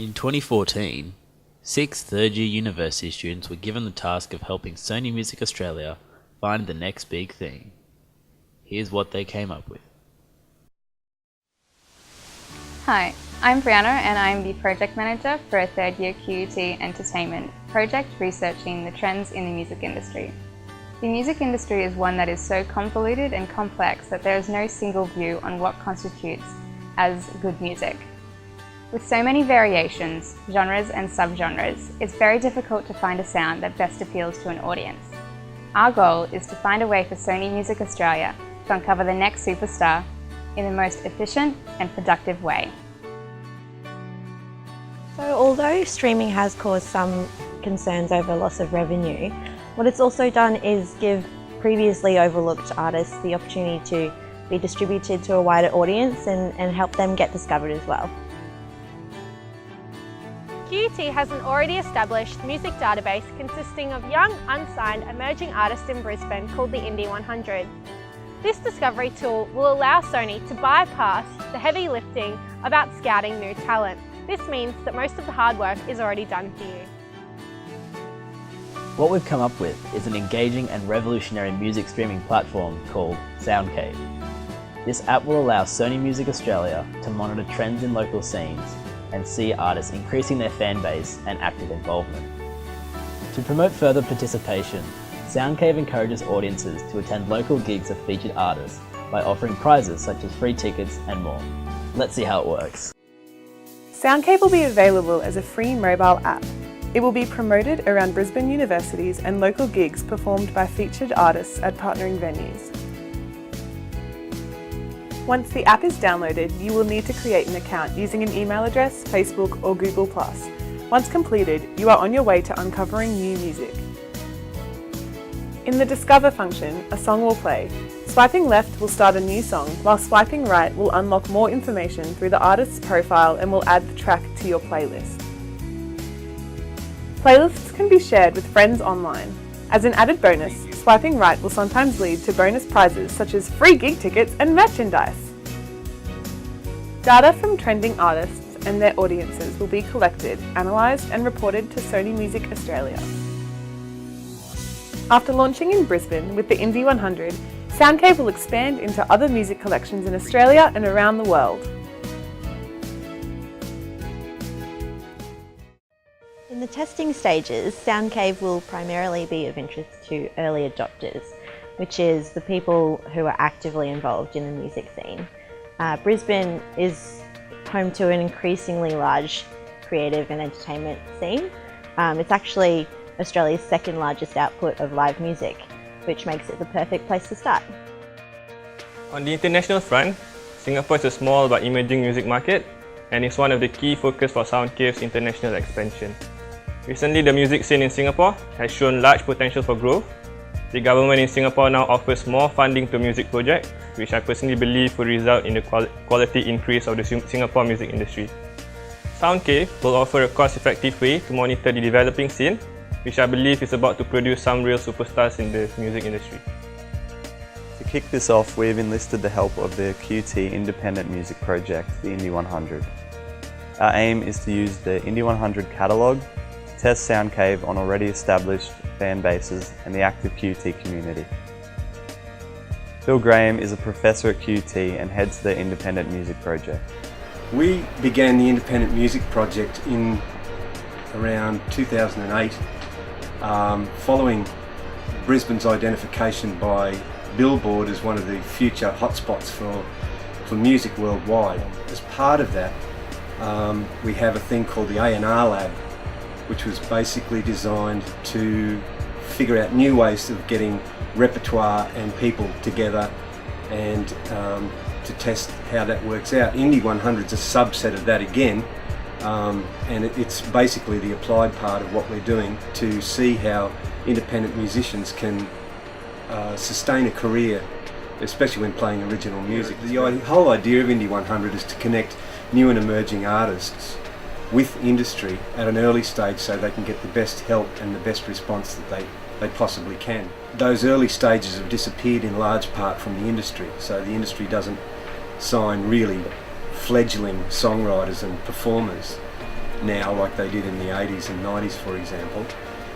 In 2014, 6 third-year university students were given the task of helping Sony Music Australia find the next big thing. Here's what they came up with. Hi, I'm Brianna and I'm the Project Manager for a third-year QUT Entertainment project researching the trends in the music industry. The music industry is one that is so convoluted and complex that there is no single view on what constitutes as good music. With so many variations, genres and subgenres, it's very difficult to find a sound that best appeals to an audience. Our goal is to find a way for Sony Music Australia to uncover the next superstar in the most efficient and productive way. So although streaming has caused some concerns over loss of revenue, what it's also done is give previously overlooked artists the opportunity to be distributed to a wider audience and help them get discovered as well. QUT has an already established music database consisting of young, unsigned, emerging artists in Brisbane called the Indie 100. This discovery tool will allow Sony to bypass the heavy lifting about scouting new talent. This means that most of the hard work is already done for you. What we've come up with is an engaging and revolutionary music streaming platform called Soundcave. This app will allow Sony Music Australia to monitor trends in local scenes and see artists increasing their fan base and active involvement. To promote further participation, Soundcave encourages audiences to attend local gigs of featured artists by offering prizes such as free tickets and more. Let's see how it works. Soundcave will be available as a free mobile app. It will be promoted around Brisbane universities and local gigs performed by featured artists at partnering venues. Once the app is downloaded, you will need to create an account using an email address, Facebook or Google+. Once completed, you are on your way to uncovering new music. In the Discover function, a song will play. Swiping left will start a new song, while swiping right will unlock more information through the artist's profile and will add the track to your playlist. Playlists can be shared with friends online. As an added bonus, swiping right will sometimes lead to bonus prizes such as free gig tickets and merchandise. Data from trending artists and their audiences will be collected, analysed and reported to Sony Music Australia. After launching in Brisbane with the Indie 100, Soundcave will expand into other music collections in Australia and around the world. In the testing stages, Soundcave will primarily be of interest to early adopters, which is the people who are actively involved in the music scene. Brisbane is home to an increasingly large creative and entertainment scene. It's actually Australia's second largest output of live music, which makes it the perfect place to start. On the international front, Singapore is a small but emerging music market and is one of the key focus for Soundcave's international expansion. Recently, the music scene in Singapore has shown large potential for growth. The government in Singapore now offers more funding to music projects, which I personally believe will result in the quality increase of the Singapore music industry. Soundcave will offer a cost-effective way to monitor the developing scene, which I believe is about to produce some real superstars in the music industry. To kick this off, we've enlisted the help of the QT independent music project, the Indie 100. Our aim is to use the Indie 100 catalogue to test Soundcave on already established fan bases and the active QT community. Phil Graham is a professor at QT and heads the independent music project. We began the independent music project in around 2008, following Brisbane's identification by Billboard as one of the future hotspots for music worldwide. As part of that, we have a thing called the A&R Lab, which was basically designed to figure out new ways of getting repertoire and people together and to test how that works out. Indie 100 is a subset of that again, and it's basically the applied part of what we're doing to see how independent musicians can sustain a career, especially when playing original music. The whole idea of Indie 100 is to connect new and emerging artists with industry at an early stage so they can get the best help and the best response that they possibly can. Those early stages have disappeared in large part from the industry, so the industry doesn't sign really fledgling songwriters and performers. now, like they did in the 80s and 90s, for example.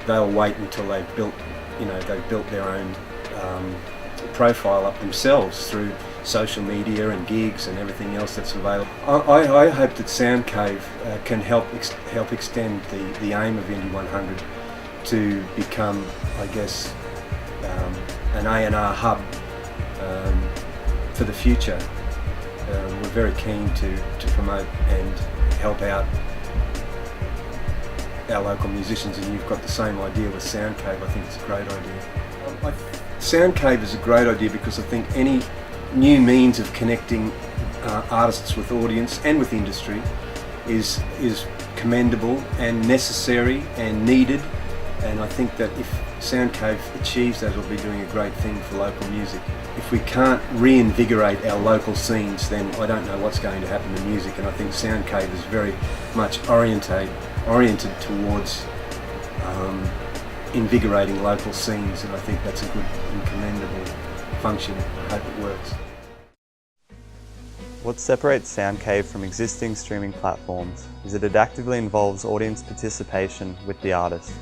They'll wait until they've built, they've built their own profile up themselves through social media and gigs and everything else that's available. I hope that Soundcave can help extend the aim of Indie 100 to become, I guess, an A&R hub for the future. We're very keen to promote and help out our local musicians, and you've got the same idea with Soundcave. I think it's a great idea. Soundcave is a great idea because I think any new means of connecting artists with audience and with industry is commendable and necessary and needed, and I think that if Soundcave achieves that, it'll be doing a great thing for local music. If we can't reinvigorate our local scenes, then I don't know what's going to happen to music, and I think Soundcave is very much oriented towards invigorating local scenes, and I think that's a good and commendable function. I hope it works. What separates Soundcave from existing streaming platforms is that it actively involves audience participation with the artist.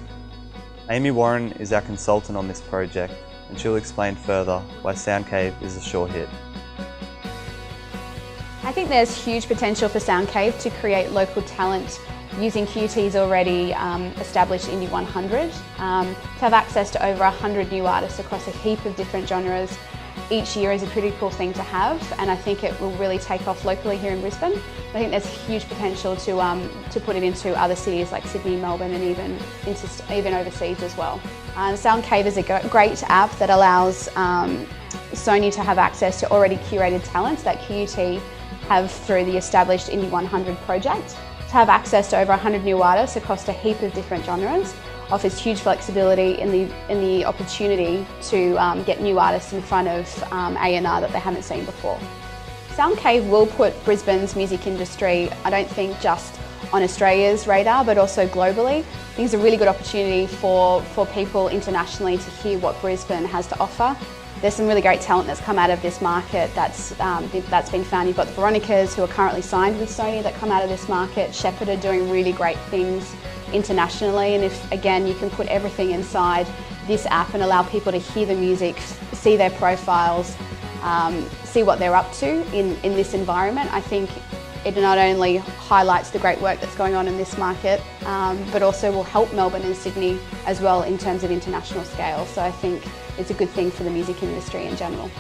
Amy Warren is our consultant on this project, and she'll explain further why Soundcave is a sure hit. I think there's huge potential for Soundcave to create local talent using QT's already established Indie 100, to have access to over 100 new artists across a heap of different genres each year is a pretty cool thing to have, and I think it will really take off locally here in Brisbane. I think there's huge potential to put it into other cities like Sydney, Melbourne, and even overseas as well. Soundcave is a great app that allows Sony to have access to already curated talent that QT have through the established Indie 100 project. To have access to over 100 new artists across a heap of different genres offers huge flexibility in the opportunity to get new artists in front of A&R that they haven't seen before. Soundcave will put Brisbane's music industry, I don't think just on Australia's radar, but also globally. I think it's a really good opportunity for people internationally to hear what Brisbane has to offer. There's some really great talent that's come out of this market that's been found. You've got the Veronicas, who are currently signed with Sony, that come out of this market. Shepherd are doing really great things internationally, and if, again, you can put everything inside this app and allow people to hear the music, see their profiles, see what they're up to in this environment, I think it not only highlights the great work that's going on in this market, but also will help Melbourne and Sydney as well in terms of international scale. So I think it's a good thing for the music industry in general.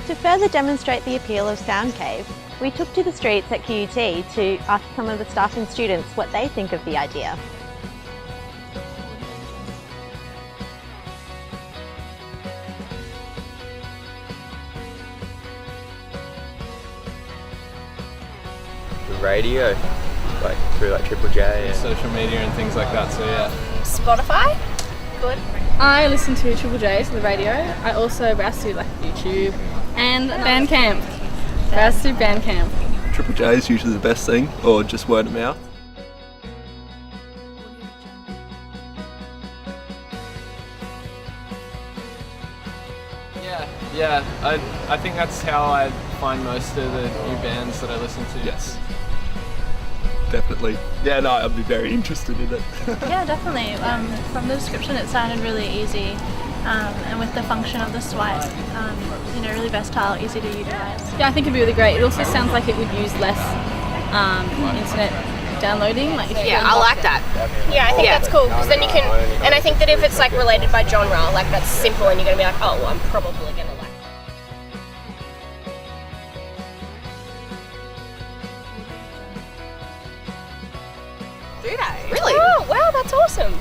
To further demonstrate the appeal of Soundcave, we took to the streets at QUT to ask some of the staff and students what they think of the idea. The radio, like through like Triple J and social media and things like that, so yeah. Spotify? Good. I listen to Triple J for the radio. I also browse through like YouTube and Bandcamp. Browse through Bandcamp. Triple J is usually the best thing, or just word of mouth. Yeah, I think that's how I find most of the new bands that I listen to. Yes. Definitely. Yeah, no, I'd be very interested in it. Yeah, definitely. From the description it sounded really easy, and with the function of the swipe, really versatile, easy to utilise. Yeah, I think it'd be really great. It also sounds like it would use less internet downloading. Yeah, I like that. Yeah, I think that's cool, because then you can, and I think that if it's like related by genre, like that's simple and you're going to be like, oh, well, I'm probably going to like that. Do they? Really? Oh, wow, that's awesome.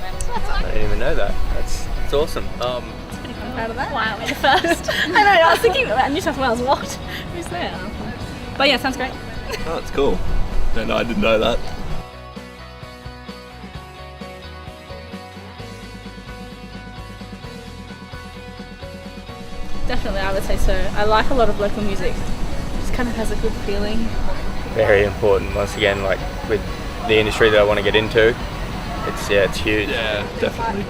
I didn't even know that. That's awesome. It's pretty fun. Proud of that. Wow, we're the first. I know, I was thinking about New South Wales, what? Who's there? But yeah, sounds great. Oh, it's cool. And I didn't know that. Definitely, I would say so. I like a lot of local music. It just kind of has a good feeling. Very important. Once again, like with the industry that I want to get into, it's huge. Yeah, definitely.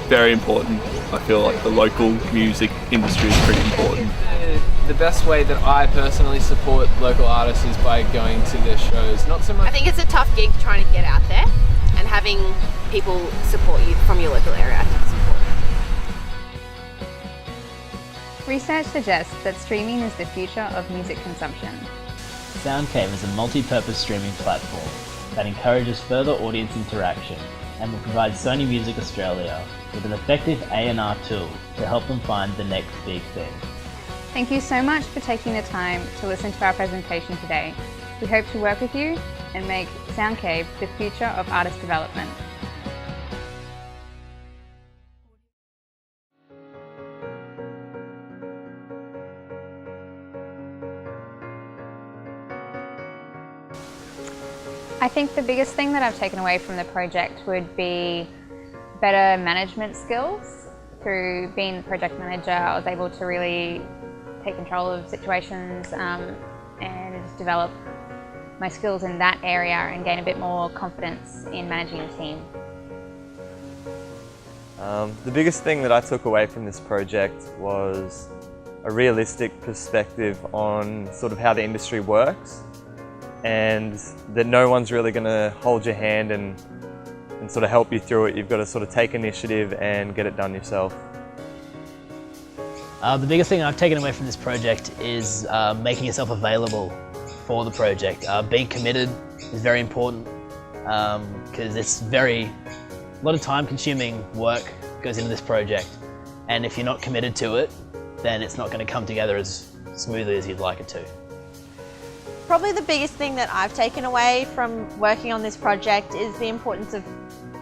Very important. I feel like the local music industry is pretty important. the best way that I personally support local artists is by going to their shows. Not so much. I think it's a tough gig trying to get out there, and having people support you from your local area, I think is important. Research suggests that streaming is the future of music consumption. Soundcave is a multi-purpose streaming platform that encourages further audience interaction and will provide Sony Music Australia with an effective A&R tool to help them find the next big thing. Thank you so much for taking the time to listen to our presentation today. We hope to work with you and make Soundcave the future of artist development. I think the biggest thing that I've taken away from the project would be better management skills. Through being the project manager, I was able to really take control of situations and develop my skills in that area and gain a bit more confidence in managing a team. The biggest thing that I took away from this project was a realistic perspective on sort of how the industry works, and that no one's really going to hold your hand and sort of help you through it. You've got to sort of take initiative and get it done yourself. The biggest thing I've taken away from this project is making yourself available for the project. Being committed is very important because it's a lot of time-consuming work goes into this project, and if you're not committed to it, then it's not going to come together as smoothly as you'd like it to. Probably the biggest thing that I've taken away from working on this project is the importance of,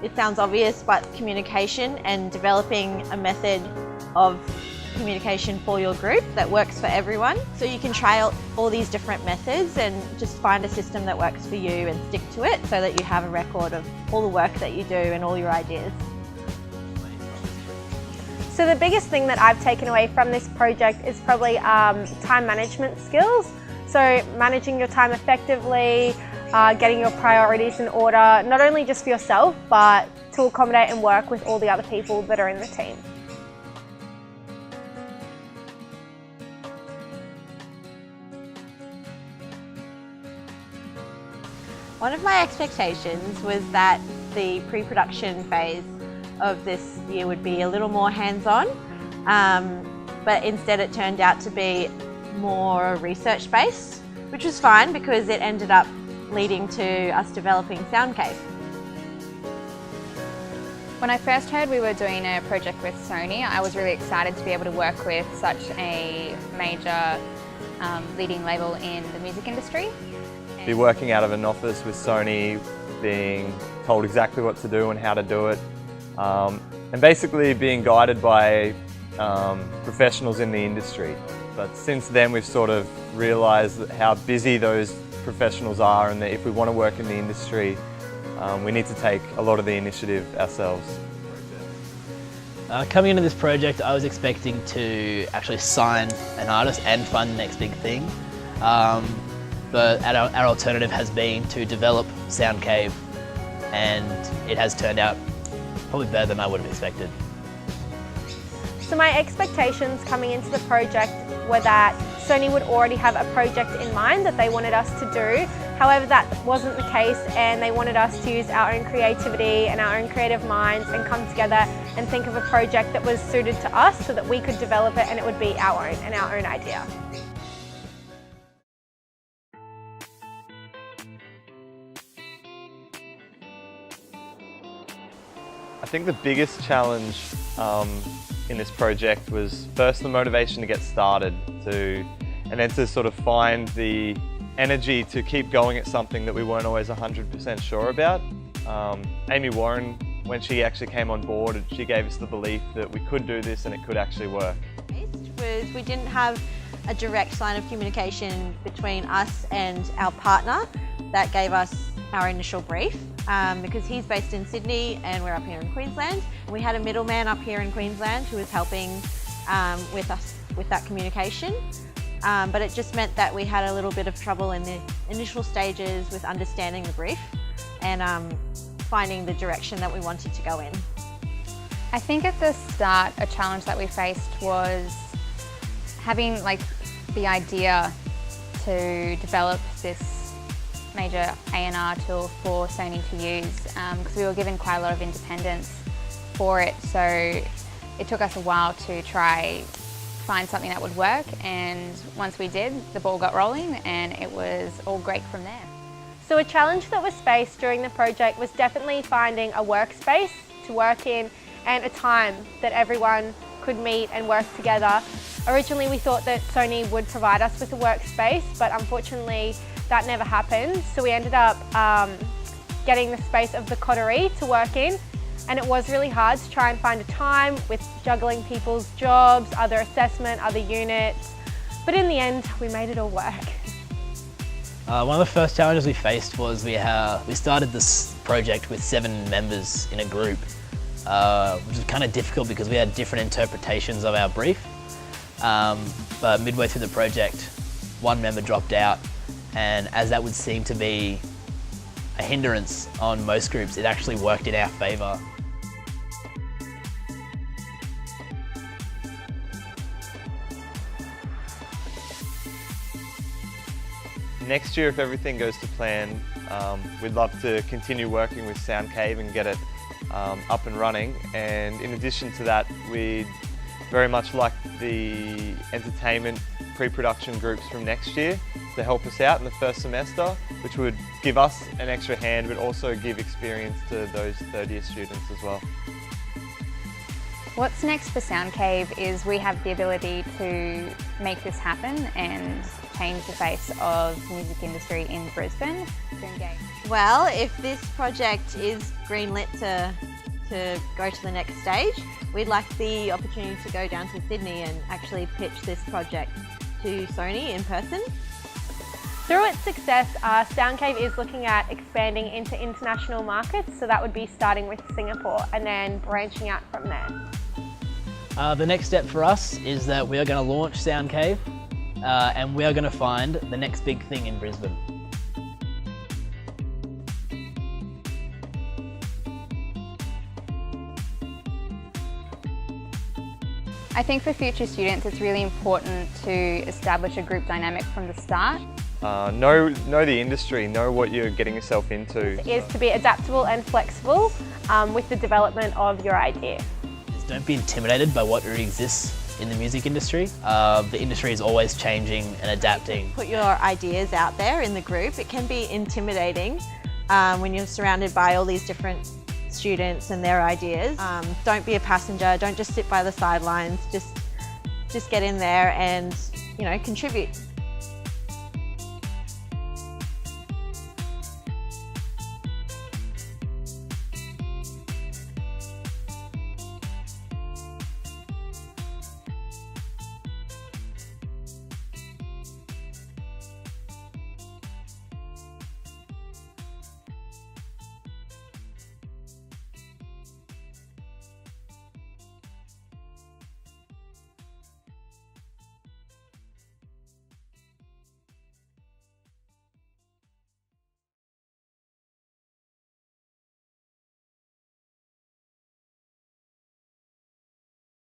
it sounds obvious, but communication and developing a method of communication for your group that works for everyone. So you can try out all these different methods and just find a system that works for you and stick to it so that you have a record of all the work that you do and all your ideas. So the biggest thing that I've taken away from this project is probably time management skills. So managing your time effectively, getting your priorities in order, not only just for yourself, but to accommodate and work with all the other people that are in the team. One of my expectations was that the pre-production phase of this year would be a little more hands-on, but instead it turned out to be more research-based, which was fine because it ended up leading to us developing Soundcave. When I first heard we were doing a project with Sony, I was really excited to be able to work with such a major leading label in the music industry. Be working out of an office with Sony, being told exactly what to do and how to do it, and basically being guided by professionals in the industry. But since then we've sort of realised how busy those professionals are, and that if we want to work in the industry, we need to take a lot of the initiative ourselves. Coming into this project, I was expecting to actually sign an artist and fund the next big thing. But our alternative has been to develop Soundcave, and it has turned out probably better than I would have expected. So my expectations coming into the project were that Sony would already have a project in mind that they wanted us to do. However, that wasn't the case, and they wanted us to use our own creativity and our own creative minds and come together and think of a project that was suited to us so that we could develop it and it would be our own and our own idea. I think the biggest challenge in this project was first the motivation to get started, and then to sort of find the energy to keep going at something that we weren't always 100% sure about. Amy Warren, when she actually came on board, she gave us the belief that we could do this and it could actually work. We didn't have a direct line of communication between us and our partner that gave us our initial brief, because he's based in Sydney and we're up here in Queensland. We had a middleman up here in Queensland who was helping with us with that communication, but it just meant that we had a little bit of trouble in the initial stages with understanding the brief and finding the direction that we wanted to go in. I think at the start a challenge that we faced was having the idea to develop this major A&R tool for Sony to use because we were given quite a lot of independence for it, so it took us a while to try find something that would work, and once we did, the ball got rolling and it was all great from there. So a challenge that was faced during the project was definitely finding a workspace to work in and a time that everyone could meet and work together. Originally we thought that Sony would provide us with a workspace, but unfortunately that never happened, so we ended up getting the space of the coterie to work in, and it was really hard to try and find a time with juggling people's jobs, other assessment, other units, but in the end we made it all work. One of the first challenges we faced was we started this project with 7 members in a group, which was kind of difficult because we had different interpretations of our brief. But midway through the project, one member dropped out, and as that would seem to be a hindrance on most groups, it actually worked in our favour. Next year, if everything goes to plan, we'd love to continue working with Soundcave and get it up and running. And in addition to that, we'd very much like the entertainment pre-production groups from next year to help us out in the first semester, which would give us an extra hand, but also give experience to those third-year students as well. What's next for Soundcave is we have the ability to make this happen and change the face of the music industry in Brisbane to engage. Well, if this project is greenlit to go to the next stage, we'd like the opportunity to go down to Sydney and actually pitch this project to Sony in person. Through its success, Soundcave is looking at expanding into international markets, so that would be starting with Singapore and then branching out from there. The next step for us is that we are going to launch Soundcave and we are going to find the next big thing in Brisbane. I think for future students it's really important to establish a group dynamic from the start. Know the industry, know what you're getting yourself into. Is to be adaptable and flexible with the development of your idea. Don't be intimidated by what already exists in the music industry. The industry is always changing and adapting. Put your ideas out there in the group. It can be intimidating when you're surrounded by all these different students and their ideas. Don't be a passenger, don't just sit by the sidelines, just get in there and, you know, contribute.